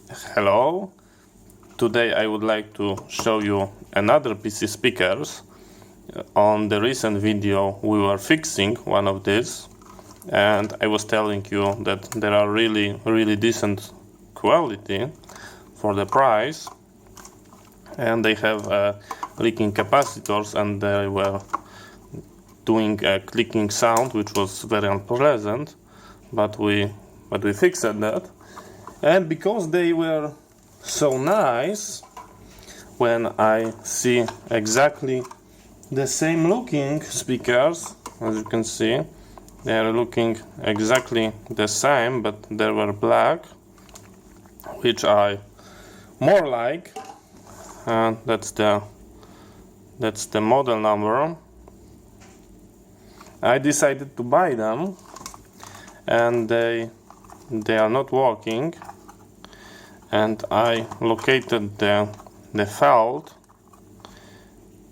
Hello, today I would like to show you another PC speakers. On the recent video we were fixing one of these and I was telling you that they are really decent quality for the price, and they have leaking capacitors and they were doing a clicking sound which was very unpleasant, but we fixed that. And because they were so nice, when I see exactly the same looking speakers, as you can see, they are looking exactly the same, but they were black, which I more like, and that's the model number. I decided to buy them, and they are not working, and I located the fault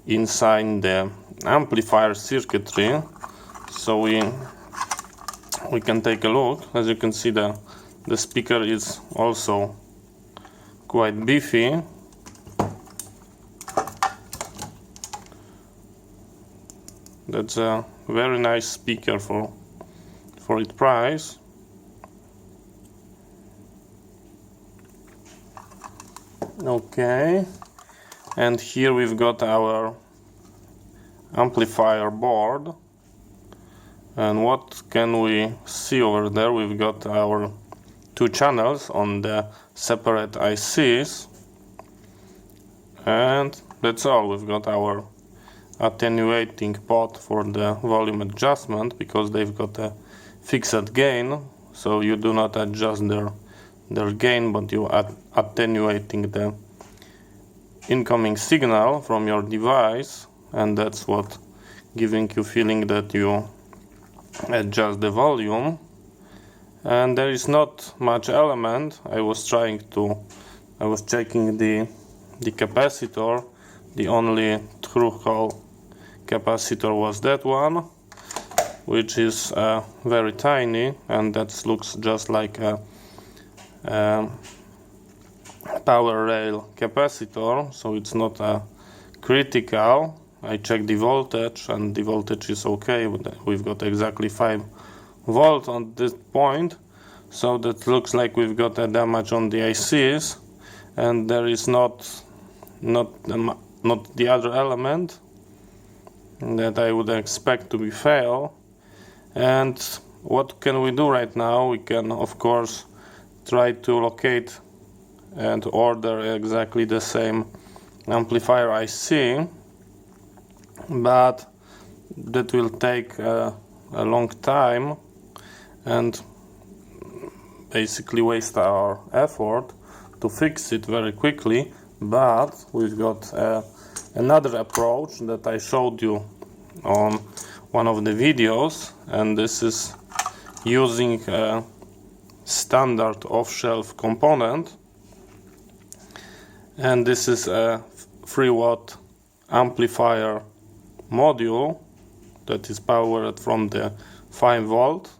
inside the amplifier circuitry, so we can take a look. As you can see, the speaker is also quite beefy. That's a very nice speaker for its price. Okay, and here we've got our amplifier board, and what can we see over there? We've got our two channels on the separate ICs, and that's all. We've got our attenuating pot for the volume adjustment, because they've got a fixed gain, so you do not adjust their gain, but you are attenuating the incoming signal from your device, and that's what giving you feeling that you adjust the volume. And there is not much element. I was checking the capacitor. The only through hole capacitor was that one, which is very tiny, and that looks just like a power rail capacitor, so it's not critical. I checked the voltage, and the voltage is okay. We've got exactly 5 volt on this point, so that looks like we've got a damage on the ICs, and there is not the other element that I would expect to be fail. And what can we do right now? We can, of course, try to locate and order exactly the same amplifier IC, but that will take a long time and basically waste our effort to fix it very quickly. But we've got another approach that I showed you on one of the videos, and this is using a standard off-shelf component, and this is a 3-watt amplifier module that is powered from the 5 volt.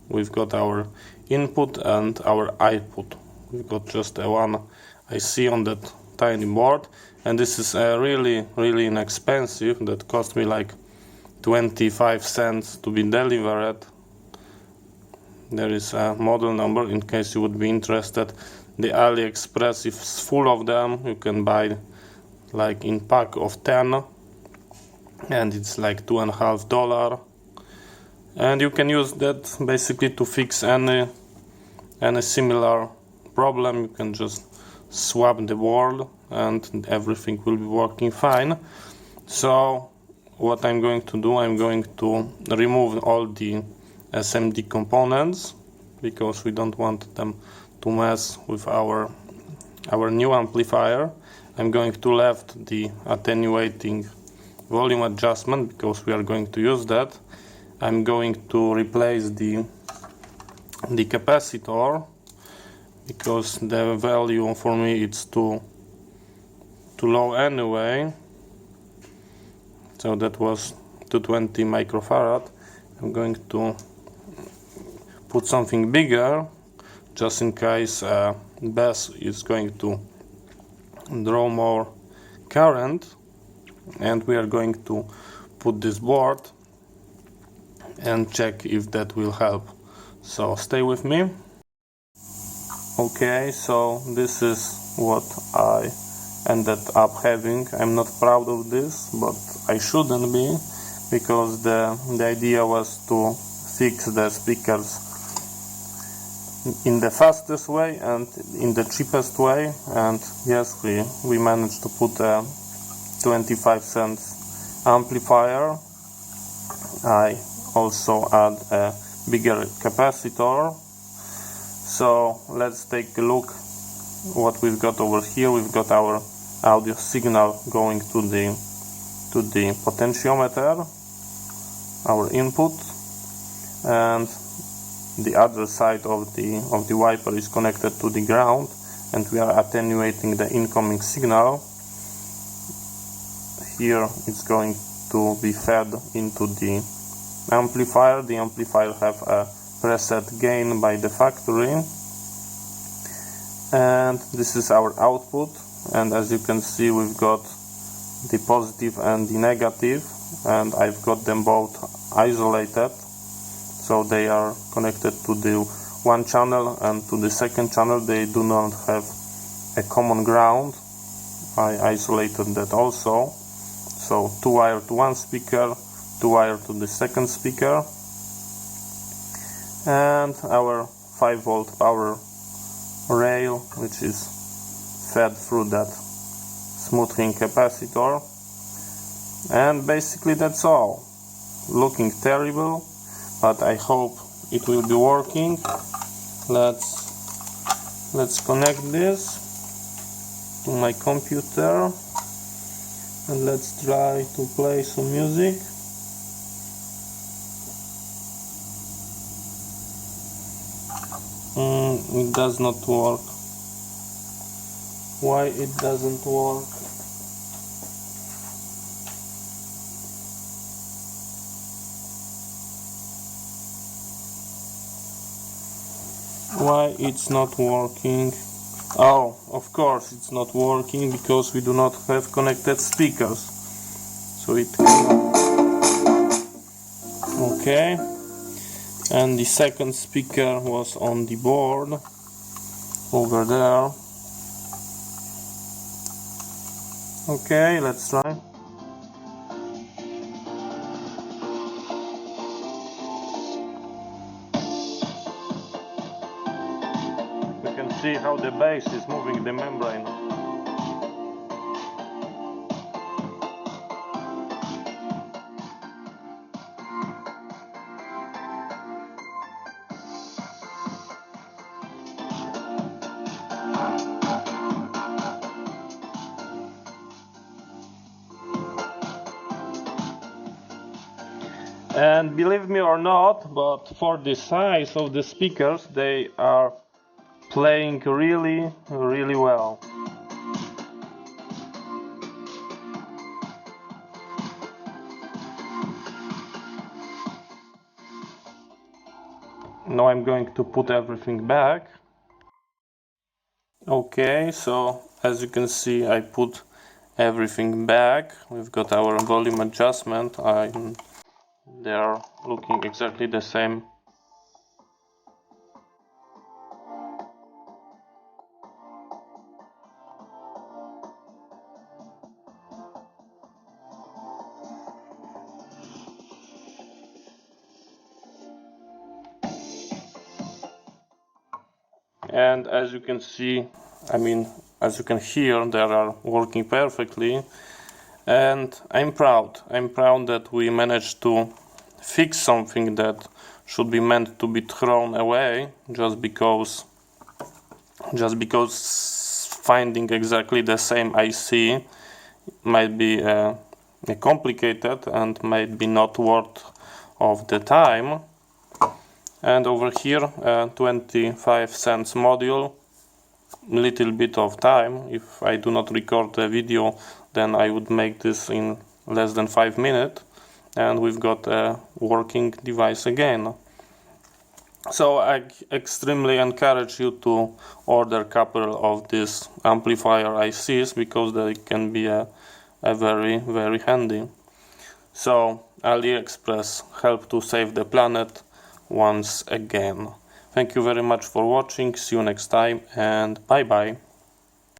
We've got our input and our output. We've got just one IC on that tiny board, and this is really inexpensive. That cost me like 25 cents to be delivered. There is a model number in case you would be interested. The Aliexpress is full of them. You can buy like in pack of 10, and it's like $2.50, and you can use that basically to fix any similar problem. You can just swap the board and everything will be working fine. So what I'm going to do, I'm going to remove all the SMD components, because we don't want them to mess with our new amplifier. I'm going to left the attenuating volume adjustment, because we are going to use that. I'm going to replace the capacitor, because the value for me it's too low anyway. So that was 220 microfarad. I'm going to put something bigger just in case bass is going to draw more current, and we are going to put this board and check if that will help. So stay with me. Okay, so this is what I ended up having. I'm not proud of this, but I shouldn't be, because the idea was to fix the speakers in the fastest way and in the cheapest way, and yes, we managed to put a 25 cents amplifier. I also add a bigger capacitor. So let's take a look what we've got over here. We've got our audio signal going to the potentiometer, our input, and the other side of the wiper is connected to the ground, and we are attenuating the incoming signal. Here it's going to be fed into the amplifier. The amplifier have a preset gain by the factory, and this is our output. And as you can see, we've got the positive and the negative, and I've got them both isolated, so they are connected to the one channel, and to the second channel they do not have a common ground. I isolated that also. So 2 wire to one speaker, 2 wire to the second speaker, and our 5-volt power rail, which is fed through that smoothing capacitor. And basically that's all. Looking terrible, but I hope it will be working. Let's connect this to my computer and let's try to play some music. It does not work. Why it doesn't work? Why it's not working? Oh, of course it's not working because we do not have connected speakers, so it cannot. Okay, and the second speaker was on the board over there. Okay, let's try. You can see how the bass is moving the membrane. And believe me or not, but for the size of the speakers, they are playing really, really well. Now I'm going to put everything back. Okay, so as you can see, I put everything back. We've got our volume adjustment. They are looking exactly the same. And as you can see, as you can hear, they are working perfectly. And I'm proud that we managed to fix something that should be meant to be thrown away just because finding exactly the same IC might be complicated and might be not worth of the time. And over here, 25 cents module, little bit of time. If I do not record the video, then I would make this in less than 5 minutes, and we've got a working device again. So I extremely encourage you to order a couple of these amplifier ICs, because they can be a very, very handy. So Aliexpress help to save the planet once again. Thank you very much for watching. See you next time, and bye bye.